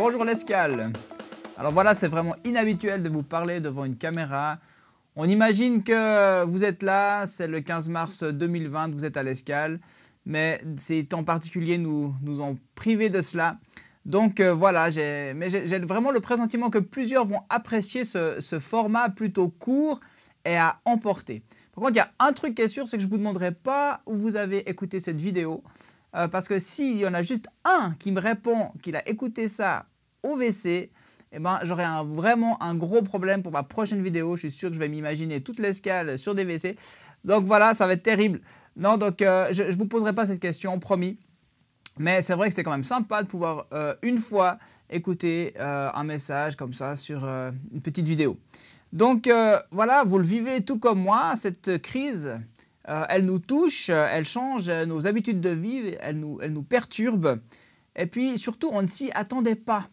Bonjour l'Escale. Alors voilà, c'est vraiment inhabituel de vous parler devant une caméra. On imagine que vous êtes là, c'est le 15 mars 2020, vous êtes à l'Escale, mais ces temps particuliers nous ont privés de cela. Donc voilà, j'ai vraiment le pressentiment que plusieurs vont apprécier ce format plutôt court et à emporter. Par contre, il y a un truc qui est sûr, c'est que je ne vous demanderai pas où vous avez écouté cette vidéo, parce que s'il y en a juste un qui me répond qu'il a écouté ça au WC, eh ben, j'aurai vraiment un gros problème pour ma prochaine vidéo. Je suis sûr que je vais m'imaginer toute l'Escale sur des WC. Donc voilà, ça va être terrible. Non, donc je ne vous poserai pas cette question, promis. Mais c'est vrai que c'est quand même sympa de pouvoir une fois écouter un message comme ça sur une petite vidéo. Donc voilà, vous le vivez tout comme moi, cette crise, elle nous touche, elle change nos habitudes de vie, elle nous perturbe. Et puis surtout, on ne s'y attendait pas.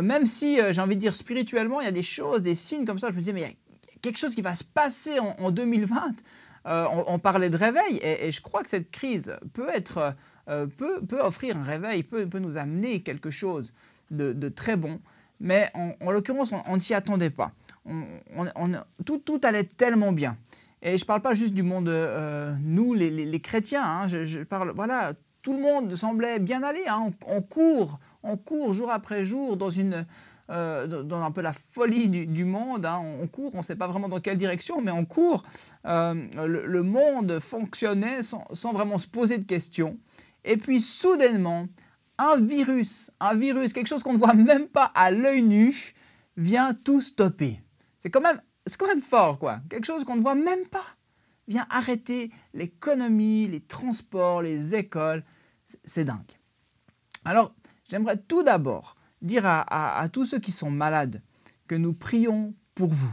Même si, j'ai envie de dire spirituellement, il y a des choses, des signes comme ça, je me disais, mais il y a quelque chose qui va se passer en 2020. On parlait de réveil et je crois que cette crise peut offrir un réveil, peut nous amener quelque chose de très bon. Mais en l'occurrence, on ne s'y attendait pas. Tout allait tellement bien. Et je ne parle pas juste du monde, nous les chrétiens, hein, je parle, voilà, tout le monde semblait bien aller, hein, on court jour après jour dans un peu la folie du monde, hein, on court, on ne sait pas vraiment dans quelle direction, mais on court. Le monde fonctionnait sans vraiment se poser de questions. Et puis soudainement, un virus, quelque chose qu'on ne voit même pas à l'œil nu, vient tout stopper. C'est quand même fort, quoi. Quelque chose qu'on ne voit même pas vient arrêter l'économie, les transports, les écoles. C'est dingue. Alors, j'aimerais tout d'abord dire à tous ceux qui sont malades que nous prions pour vous.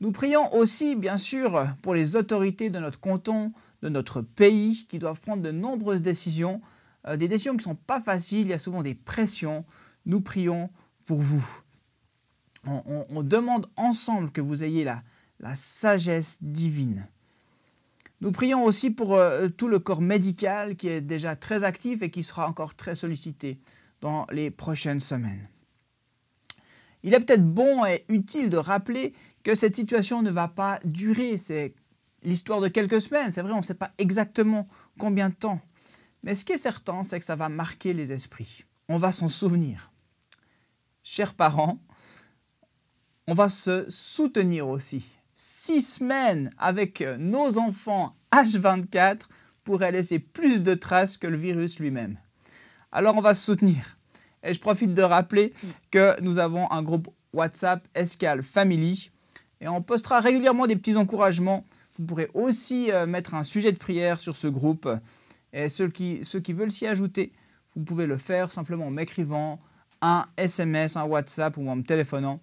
Nous prions aussi, bien sûr, pour les autorités de notre canton, de notre pays, qui doivent prendre de nombreuses décisions, des décisions qui ne sont pas faciles, il y a souvent des pressions. Nous prions pour vous. On demande ensemble que vous ayez la sagesse divine. Nous prions aussi pour tout le corps médical qui est déjà très actif et qui sera encore très sollicité dans les prochaines semaines. Il est peut-être bon et utile de rappeler que cette situation ne va pas durer. C'est l'histoire de quelques semaines. C'est vrai, on ne sait pas exactement combien de temps. Mais ce qui est certain, c'est que ça va marquer les esprits. On va s'en souvenir. Chers parents, on va se soutenir aussi. 6 semaines avec nos enfants H24 pourraient laisser plus de traces que le virus lui-même. Alors on va se soutenir. Et je profite de rappeler que nous avons un groupe WhatsApp Escale Family et on postera régulièrement des petits encouragements. Vous pourrez aussi mettre un sujet de prière sur ce groupe. Et ceux qui veulent s'y ajouter, vous pouvez le faire simplement en m'écrivant un SMS, un WhatsApp ou en me téléphonant.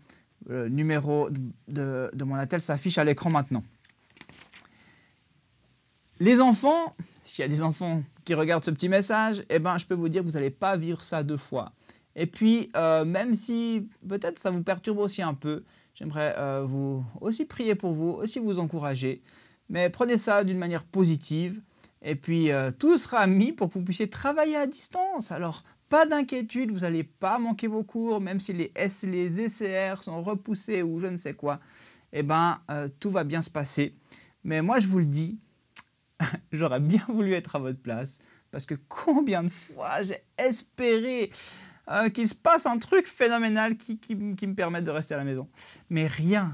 Le numéro de mon attel s'affiche à l'écran maintenant. Les enfants, s'il y a des enfants qui regardent ce petit message, eh ben, je peux vous dire que vous n'allez pas vivre ça 2 fois. Et puis, même si peut-être ça vous perturbe aussi un peu, j'aimerais vous aussi prier pour vous, aussi vous encourager. Mais prenez ça d'une manière positive. Et puis, tout sera mis pour que vous puissiez travailler à distance. Alors, pas d'inquiétude, vous n'allez pas manquer vos cours, même si les ECR sont repoussés ou je ne sais quoi. Eh bien, tout va bien se passer. Mais moi, je vous le dis, j'aurais bien voulu être à votre place. Parce que combien de fois j'ai espéré qu'il se passe un truc phénoménal qui me permette de rester à la maison. Mais rien.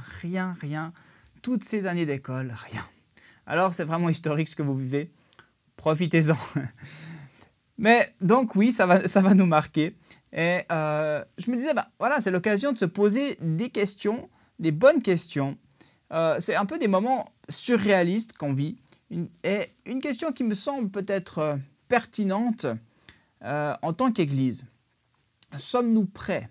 Toutes ces années d'école, rien. Alors, c'est vraiment historique ce que vous vivez. Profitez-en. Mais donc oui, ça va nous marquer. Et je me disais, voilà, c'est l'occasion de se poser des questions, des bonnes questions. C'est un peu des moments surréalistes qu'on vit. Et une question qui me semble peut-être pertinente en tant qu'Église. Sommes-nous prêts?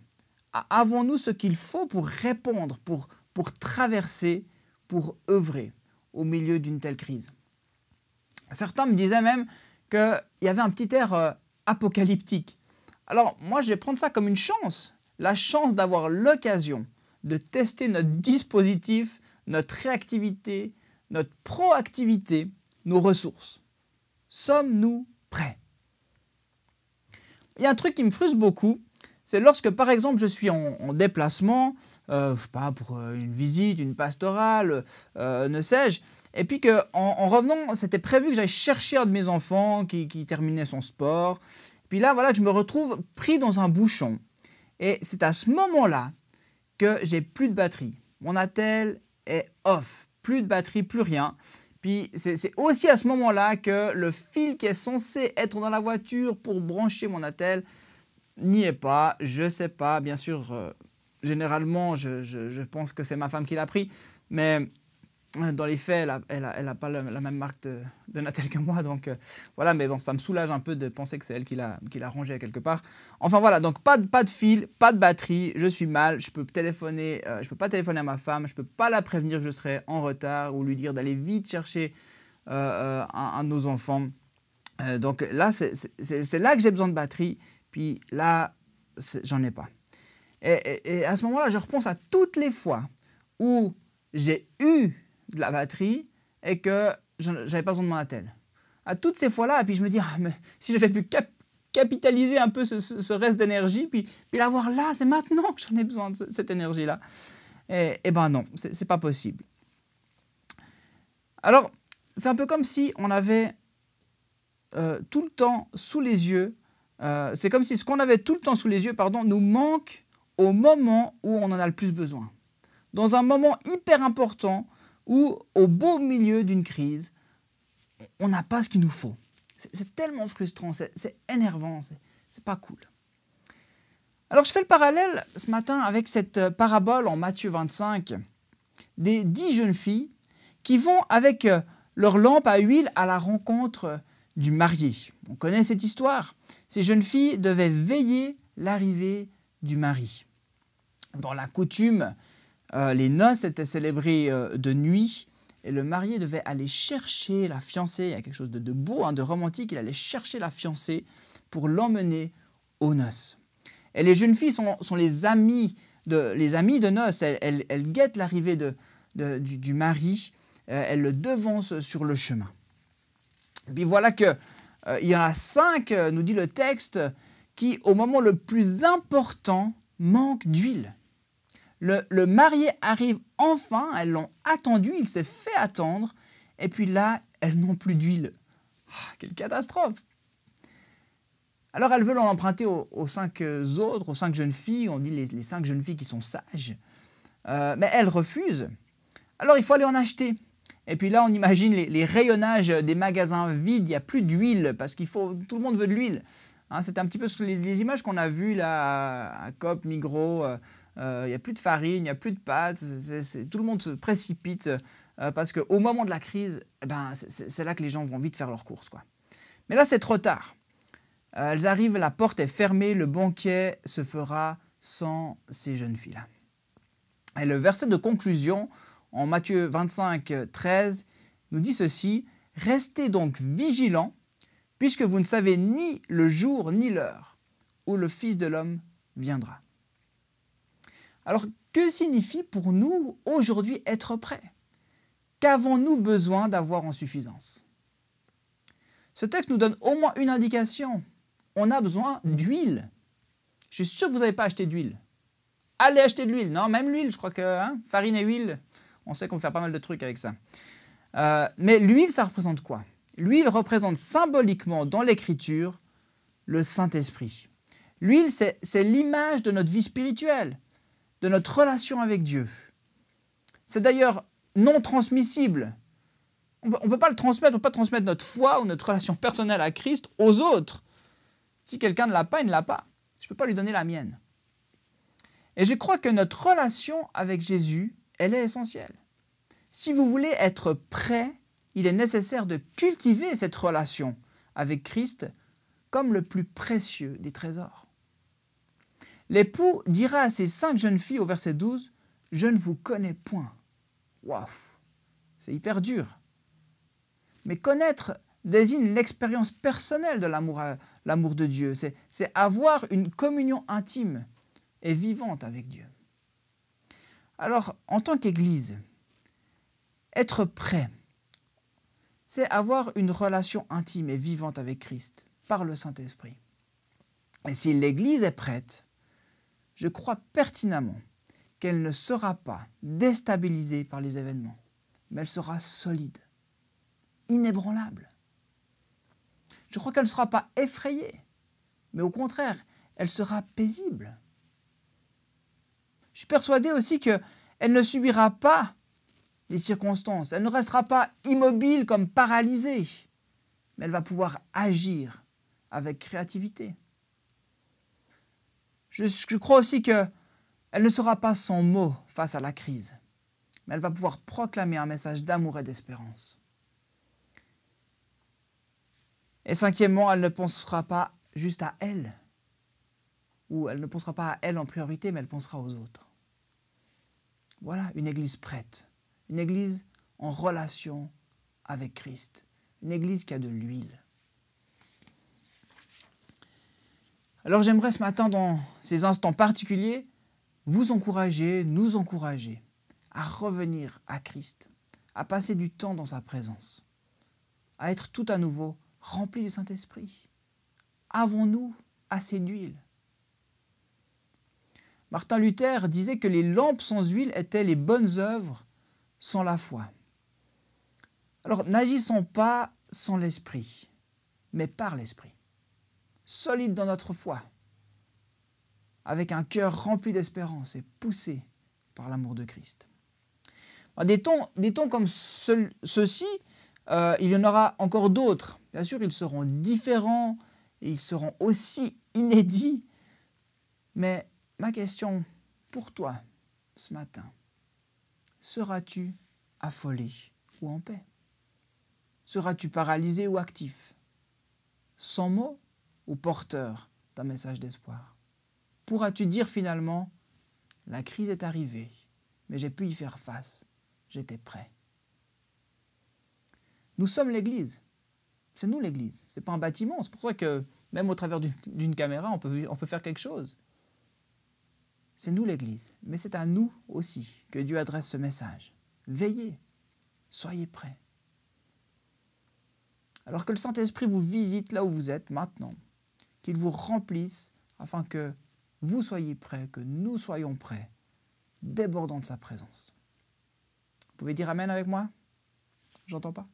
Avons-nous ce qu'il faut pour répondre, pour traverser, pour œuvrer au milieu d'une telle crise? Certains me disaient même qu'il y avait un petit air apocalyptique. Alors moi, je vais prendre ça comme une chance, la chance d'avoir l'occasion de tester notre dispositif, notre réactivité, notre proactivité, nos ressources. Sommes-nous prêts? Il y a un truc qui me frustre beaucoup, c'est lorsque, par exemple, je suis en déplacement, je sais pas, pour une visite, une pastorale, ne sais-je, et puis en revenant, c'était prévu que j'aille chercher un de mes enfants qui terminait son sport. Puis là, voilà, je me retrouve pris dans un bouchon. Et c'est à ce moment-là que j'ai plus de batterie. Mon attel est off, plus de batterie, plus rien. Puis c'est aussi à ce moment-là que le fil qui est censé être dans la voiture pour brancher mon attel n'y est pas. Je ne sais pas, bien sûr, généralement je pense que c'est ma femme qui l'a pris, mais dans les faits, elle a pas la même marque de Natel que moi, donc voilà, mais bon, ça me soulage un peu de penser que c'est elle qui l'a rangé quelque part. Enfin voilà, donc pas de fil, pas de batterie, je suis mal, je peux pas téléphoner à ma femme, je peux pas la prévenir que je serai en retard ou lui dire d'aller vite chercher un de nos enfants. Donc là, c'est là que j'ai besoin de batterie, puis là, j'en ai pas. Et à ce moment-là, je repense à toutes les fois où j'ai eu de la batterie et que j'avais pas besoin de mon attel. À toutes ces fois-là, et puis je me dis, ah, mais si j'avais pu capitaliser un peu ce reste d'énergie, puis l'avoir là, c'est maintenant que j'en ai besoin de cette énergie-là. Et ben non, c'est pas possible. Alors, c'est un peu comme si on avait tout le temps sous les yeux, c'est comme si ce qu'on avait tout le temps sous les yeux, nous manque au moment où on en a le plus besoin. Dans un moment hyper important, ou au beau milieu d'une crise, on n'a pas ce qu'il nous faut. C'est tellement frustrant, c'est énervant, c'est pas cool. Alors je fais le parallèle ce matin avec cette parabole en Matthieu 25 des 10 jeunes filles qui vont avec leur lampe à huile à la rencontre du marié. On connaît cette histoire. Ces jeunes filles devaient veiller l'arrivée du mari. Dans la coutume, les noces étaient célébrées de nuit et le marié devait aller chercher la fiancée. Il y a quelque chose de beau, de romantique. Il allait chercher la fiancée pour l'emmener aux noces. Et les jeunes filles sont les amies de noces. Elles guettent l'arrivée du mari. Elles le devancent sur le chemin. Et puis voilà qu'il y en a 5, nous dit le texte, qui au moment le plus important manquent d'huile. Le marié arrive enfin, elles l'ont attendu, il s'est fait attendre, et puis là, elles n'ont plus d'huile. Ah, quelle catastrophe! Alors elles veulent en emprunter aux 5 autres, aux 5 jeunes filles, on dit les 5 jeunes filles qui sont sages, mais elles refusent. Alors il faut aller en acheter. Et puis là, on imagine les rayonnages des magasins vides, il n'y a plus d'huile, parce tout le monde veut de l'huile. Hein, c'est un petit peu les images qu'on a vues là à Coop, Migros. Il n'y a plus de farine, il n'y a plus de pâtes. Tout le monde se précipite parce qu'au moment de la crise, c'est là que les gens vont vite faire leurs courses, quoi. Mais là, c'est trop tard. Elles arrivent, la porte est fermée, le banquet se fera sans ces jeunes filles-là. Et le verset de conclusion, en Matthieu 25, 13, nous dit ceci: « Restez donc vigilants, puisque vous ne savez ni le jour ni l'heure où le Fils de l'homme viendra. » Alors, que signifie pour nous aujourd'hui être prêts? Qu'avons-nous besoin d'avoir en suffisance? Ce texte nous donne au moins une indication. On a besoin d'huile. Je suis sûr que vous n'avez pas acheté d'huile. Allez acheter de l'huile. Non, même l'huile, je crois que farine et huile, on sait qu'on peut faire pas mal de trucs avec ça. Mais l'huile, ça représente quoi? L'huile représente symboliquement dans l'Écriture le Saint-Esprit. L'huile, c'est l'image de notre vie spirituelle, de notre relation avec Dieu. C'est d'ailleurs non transmissible. On ne peut pas le transmettre, on ne peut pas transmettre notre foi ou notre relation personnelle à Christ aux autres. Si quelqu'un ne l'a pas, il ne l'a pas. Je ne peux pas lui donner la mienne. Et je crois que notre relation avec Jésus, elle est essentielle. Si vous voulez être prêt, il est nécessaire de cultiver cette relation avec Christ comme le plus précieux des trésors. L'époux dira à ces 5 jeunes filles au verset 12, « Je ne vous connais point. » Waouh, c'est hyper dur. Mais connaître désigne l'expérience personnelle de l'amour de Dieu. C'est avoir une communion intime et vivante avec Dieu. Alors, en tant qu'Église, être prêt, c'est avoir une relation intime et vivante avec Christ par le Saint-Esprit. Et si l'Église est prête, je crois pertinemment qu'elle ne sera pas déstabilisée par les événements, mais elle sera solide, inébranlable. Je crois qu'elle ne sera pas effrayée, mais au contraire, elle sera paisible. Je suis persuadé aussi qu'elle ne subira pas les circonstances, elle ne restera pas immobile comme paralysée, mais elle va pouvoir agir avec créativité. Je crois aussi qu'elle ne sera pas sans mots face à la crise, mais elle va pouvoir proclamer un message d'amour et d'espérance. Et cinquièmement, elle ne pensera pas juste à elle, ou elle ne pensera pas à elle en priorité, mais elle pensera aux autres. Voilà une église prête, une église en relation avec Christ, une église qui a de l'huile. Alors j'aimerais ce matin, dans ces instants particuliers, vous encourager, nous encourager à revenir à Christ, à passer du temps dans sa présence, à être tout à nouveau remplis du Saint-Esprit. Avons-nous assez d'huile? Martin Luther disait que les lampes sans huile étaient les bonnes œuvres sans la foi. Alors n'agissons pas sans l'Esprit, mais par l'Esprit, solide dans notre foi, avec un cœur rempli d'espérance et poussé par l'amour de Christ. Des temps comme ceux-ci, il y en aura encore d'autres. Bien sûr, ils seront différents, et ils seront aussi inédits. Mais ma question pour toi ce matin, seras-tu affolé ou en paix? Seras-tu paralysé ou actif? Sans mots ou porteur d'un message d'espoir? Pourras-tu dire finalement, la crise est arrivée, mais j'ai pu y faire face, j'étais prêt. Nous sommes l'Église, c'est nous l'Église, ce n'est pas un bâtiment, c'est pour ça que même au travers d'une caméra, on peut faire quelque chose. C'est nous l'Église, mais c'est à nous aussi que Dieu adresse ce message. Veillez, soyez prêts. Alors que le Saint-Esprit vous visite là où vous êtes maintenant, qu'il vous remplisse afin que vous soyez prêts, que nous soyons prêts, débordant de sa présence. Vous pouvez dire Amen avec moi? J'entends pas.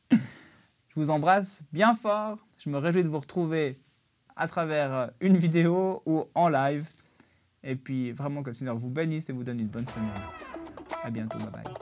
Je vous embrasse bien fort. Je me réjouis de vous retrouver à travers une vidéo ou en live. Et puis vraiment que le Seigneur vous bénisse et vous donne une bonne semaine. À bientôt, bye bye.